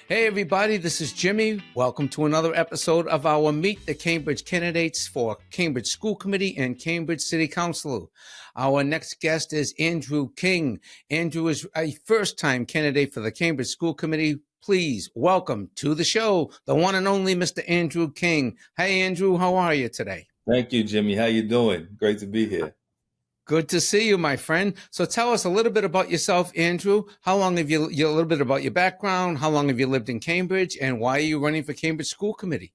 Hey, everybody, this is Jimmy. Welcome to another episode of our Meet the Cambridge Candidates for Cambridge School Committee and Cambridge City Council. Our next guest is Andrew King. Andrew is a first-time candidate for the Cambridge School Committee. Please welcome to the show the one and only Mr. Andrew King. Hey, Andrew, how are you today? Thank you, Jimmy. How you doing? Great to be here. Good to see you, my friend. So tell us a little bit about yourself, Andrew. How long have you, a little bit about your background, how long have you lived in Cambridge, and why are you running for Cambridge School Committee?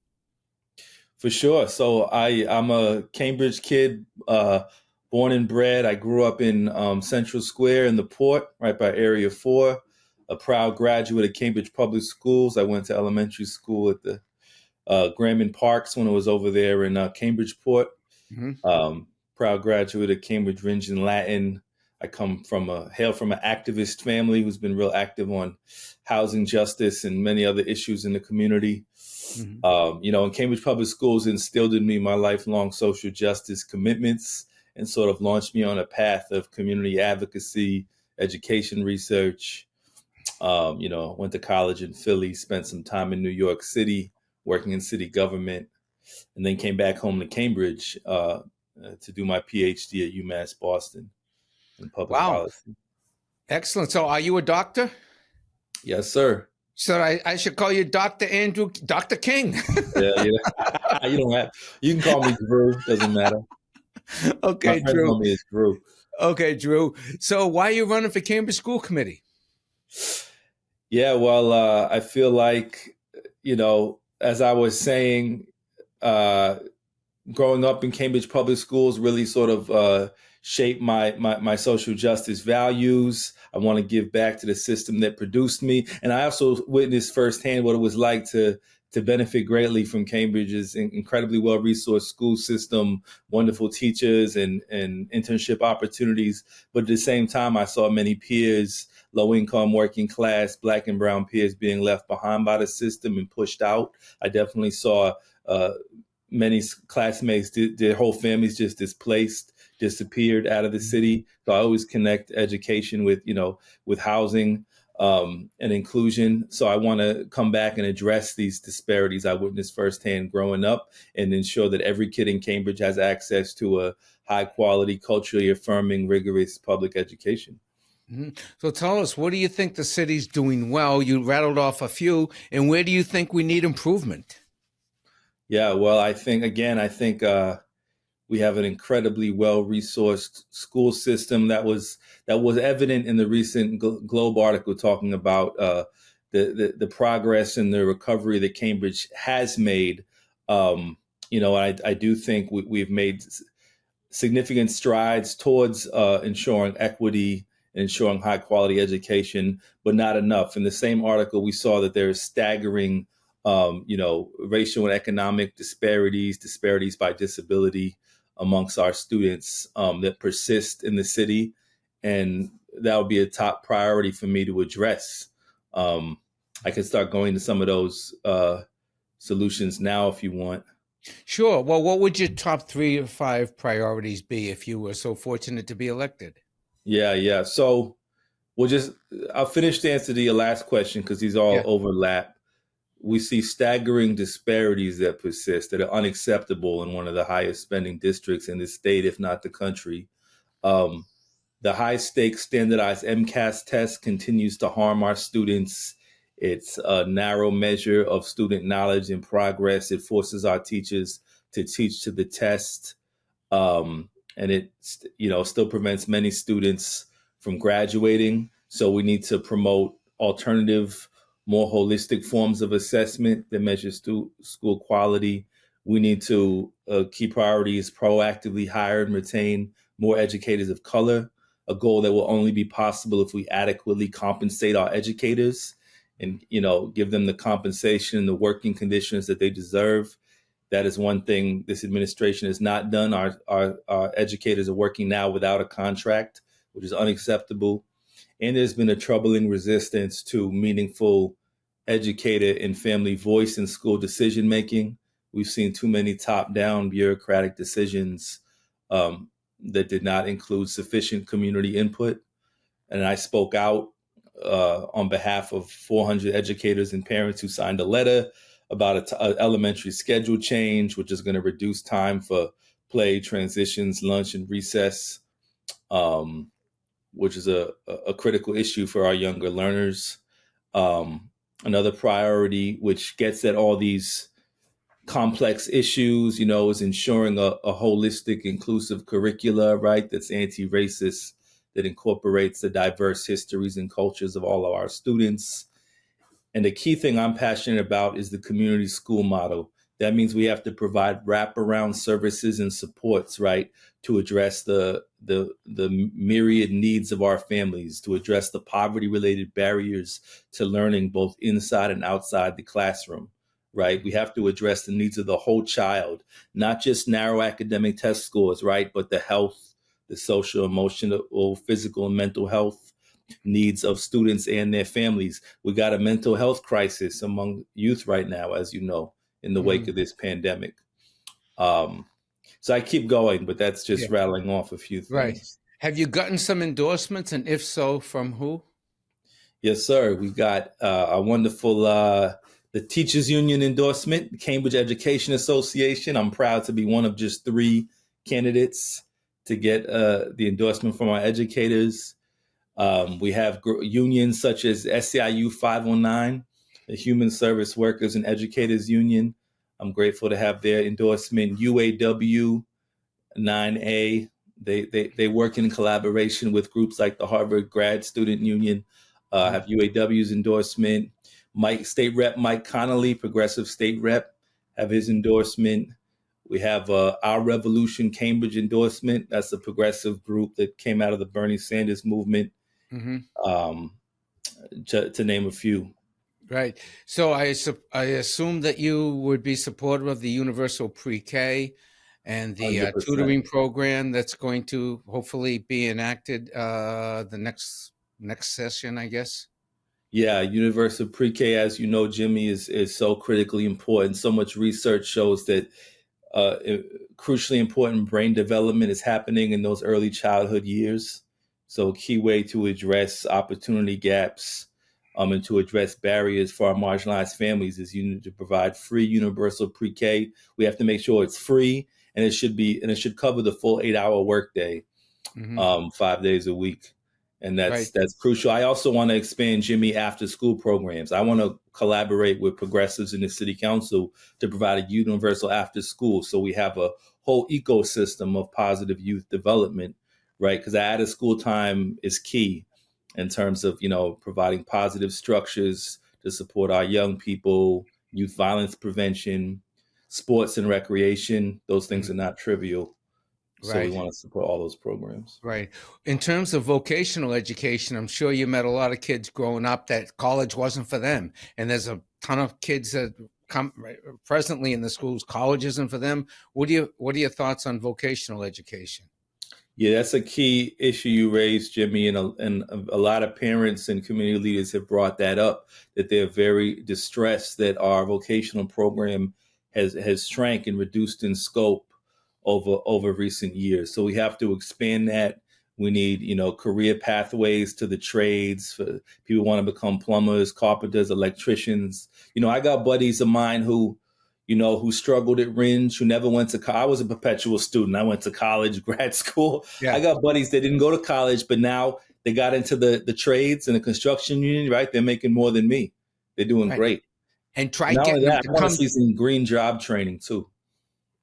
For sure. So I'm a Cambridge kid, born and bred. I grew up in Central Square in the Port, right by Area 4, a proud graduate of Cambridge Public Schools. I went to elementary school at the Graham Parks when I was over there in Cambridge Port. Mm-hmm. Proud graduate of Cambridge Rindge and Latin. I hail from an activist family who's been real active on housing justice and many other issues in the community. Mm-hmm. And Cambridge Public Schools instilled in me my lifelong social justice commitments and sort of launched me on a path of community advocacy, education research. Went to college in Philly, spent some time in New York City, working in city government, and then came back home to Cambridge to do my PhD at UMass Boston in public policy. Excellent. So are you a doctor? Yes, sir. So I should call you Dr. Andrew, Dr. King. Yeah. You can call me Drew. Doesn't matter. Okay, Drew. Call me as Drew. Okay, Drew. So why are you running for Cambridge School Committee? Yeah, well, I feel like, as I was saying, growing up in Cambridge Public Schools really sort of shaped my social justice values. I want to give back to the system that produced me. And I also witnessed firsthand what it was like to benefit greatly from Cambridge's incredibly well-resourced school system, wonderful teachers and internship opportunities. But at the same time, I saw many peers, low-income, working class, Black and brown peers being left behind by the system and pushed out. I definitely saw many classmates, their whole families just displaced, disappeared out of the city. So I always connect education with housing and inclusion. So I want to come back and address these disparities I witnessed firsthand growing up and ensure that every kid in Cambridge has access to a high quality, culturally affirming, rigorous public education. Mm-hmm. So tell us, what do you think the city's doing well? You rattled off a few, and where do you think we need improvement? Yeah, well, I think we have an incredibly well-resourced school system that was evident in the recent Globe article talking about the progress and the recovery that Cambridge has made. I do think we've made significant strides towards ensuring equity and ensuring high-quality education, but not enough. In the same article, we saw that there is staggering racial and economic disparities by disability amongst our students that persist in the city. And that would be a top priority for me to address. I could start going to some of those solutions now if you want. Sure. Well, what would your top 3 or 5 priorities be if you were so fortunate to be elected? Yeah. So I'll finish to answer your last question because these all overlap. We see staggering disparities that persist that are unacceptable in one of the highest spending districts in the state, if not the country. The high stakes standardized MCAS test continues to harm our students. It's a narrow measure of student knowledge and progress. It forces our teachers to teach to the test. And it, still prevents many students from graduating. So we need to promote alternative, more holistic forms of assessment that measure school quality. We need to key priority is proactively hire and retain more educators of color, a goal that will only be possible if we adequately compensate our educators and, give them the compensation, the working conditions that they deserve. That is one thing this administration has not done. Our educators are working now without a contract, which is unacceptable. And there's been a troubling resistance to meaningful educator and family voice in school decision-making. We've seen too many top-down bureaucratic decisions that did not include sufficient community input. And I spoke out on behalf of 400 educators and parents who signed a letter about an elementary schedule change, which is going to reduce time for play, transitions, lunch, and recess, which is a critical issue for our younger learners. Another priority, which gets at all these complex issues, is ensuring a holistic, inclusive curricula, right? That's anti-racist, that incorporates the diverse histories and cultures of all of our students. And the key thing I'm passionate about is the community school model. That means we have to provide wraparound services and supports, right, to address the myriad needs of our families, to address the poverty-related barriers to learning both inside and outside the classroom, right? We have to address the needs of the whole child, not just narrow academic test scores, right, but the health, the social, emotional, physical, and mental health needs of students and their families. We got a mental health crisis among youth right now, as you know, in the wake of this pandemic. So I keep going, but that's just rattling off a few things. Right. Have you gotten some endorsements, and if so, from who? Yes, sir. We got a wonderful the Teachers Union endorsement, the Cambridge Education Association. I'm proud to be one of just 3 candidates to get the endorsement from our educators. We have unions such as SEIU 509, the Human Service Workers and Educators Union. I'm grateful to have their endorsement. UAW 9A, they work in collaboration with groups like the Harvard Grad Student Union, have UAW's endorsement. State Rep Mike Connolly, Progressive State Rep, have his endorsement. We have Our Revolution Cambridge endorsement. That's a progressive group that came out of the Bernie Sanders movement, to name a few. Right. So I assume that you would be supportive of the universal pre-K and the 100%. Tutoring program that's going to hopefully be enacted the next session, I guess. Yeah, universal pre-K, as you know, Jimmy, is so critically important. So much research shows that crucially important brain development is happening in those early childhood years. So a key way to address opportunity gaps and to address barriers for our marginalized families is you need to provide free universal pre-K. We have to make sure it's free, and it should cover the full 8-hour workday, 5 days a week. And that's crucial. I also want to expand, Jimmy, after school programs. I want to collaborate with progressives in the city council to provide a universal after school. So we have a whole ecosystem of positive youth development, right? Because out of school time is key in terms of, providing positive structures to support our young people, youth violence prevention, sports and recreation. Those things are not trivial. So we want to support all those programs. Right. In terms of vocational education, I'm sure you met a lot of kids growing up that college wasn't for them. And there's a ton of kids that come presently in the schools, college isn't for them. What are your thoughts on vocational education? Yeah, that's a key issue you raised, Jimmy, and a lot of parents and community leaders have brought that up, that they're very distressed that our vocational program has shrank and reduced in scope over recent years. So we have to expand that. We need, career pathways to the trades for people who want to become plumbers, carpenters, electricians. I got buddies of mine who struggled at Ringe, who never went to college. I was a perpetual student. I went to college, grad school. Yeah. I got buddies that didn't go to college, but now they got into the trades and the construction union, right? They're making more than me. They're doing great. And try getting them to come. I want to see some green job training too.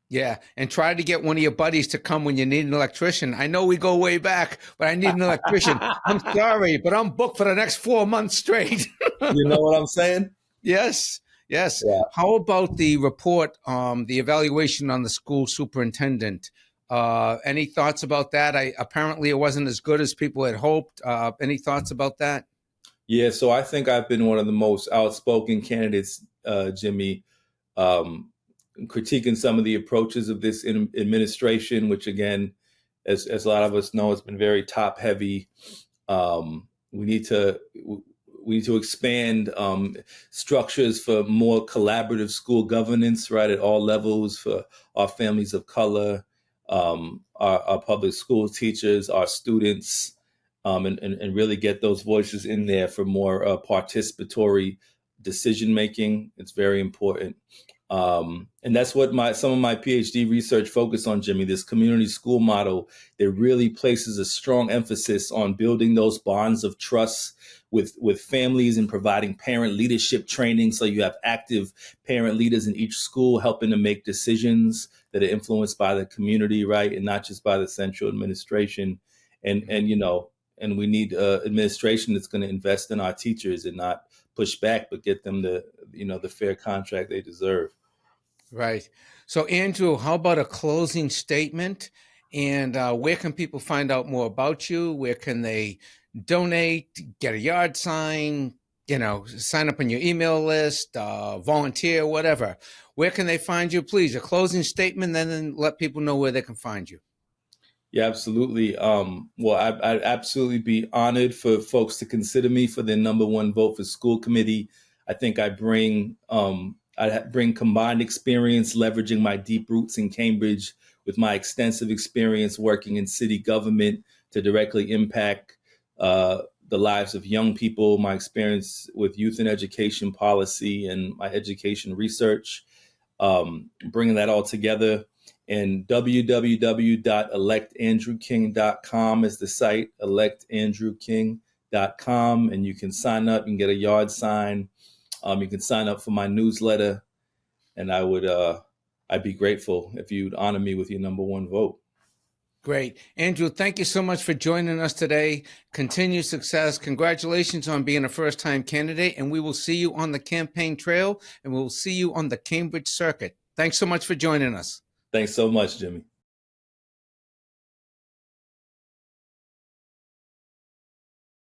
Yeah, and try to get one of your buddies to come when you need an electrician. I know we go way back, but I need an electrician. I'm sorry, but I'm booked for the next 4 months straight. You know what I'm saying? Yes. Yeah. How about the report, the evaluation on the school superintendent? Any thoughts about that? Apparently it wasn't as good as people had hoped. Any thoughts about that? Yeah, so I think I've been one of the most outspoken candidates, Jimmy, critiquing some of the approaches of this administration, which again, as a lot of us know, has been very top heavy. We need to expand structures for more collaborative school governance, right, at all levels for our families of color, our public school teachers, our students, and really get those voices in there for more participatory decision making. It's very important. And that's what some of my PhD research focused on, Jimmy, this community school model that really places a strong emphasis on building those bonds of trust with families and providing parent leadership training. So you have active parent leaders in each school helping to make decisions that are influenced by the community, right? And not just by the central administration. And we need administration that's going to invest in our teachers and not push back, but get them the fair contract they deserve. Right. So, Andrew, how about a closing statement? And where can people find out more about you? Where can they donate, get a yard sign, sign up on your email list, volunteer, whatever? Where can they find you? Please, a closing statement, and then let people know where they can find you. Yeah, absolutely. Well, I'd absolutely be honored for folks to consider me for their number one vote for school committee. I think I bring combined experience leveraging my deep roots in Cambridge with my extensive experience working in city government to directly impact the lives of young people, my experience with youth and education policy and my education research, bringing that all together. And www.electandrewking.com is the site, electandrewking.com. And you can sign up and get a yard sign. You can sign up for my newsletter. And I'd be grateful if you'd honor me with your number one vote. Great. Andrew, thank you so much for joining us today. Continued success. Congratulations on being a first-time candidate. And we will see you on the campaign trail, and we'll see you on the Cambridge circuit. Thanks so much for joining us. Thanks so much, Jimmy.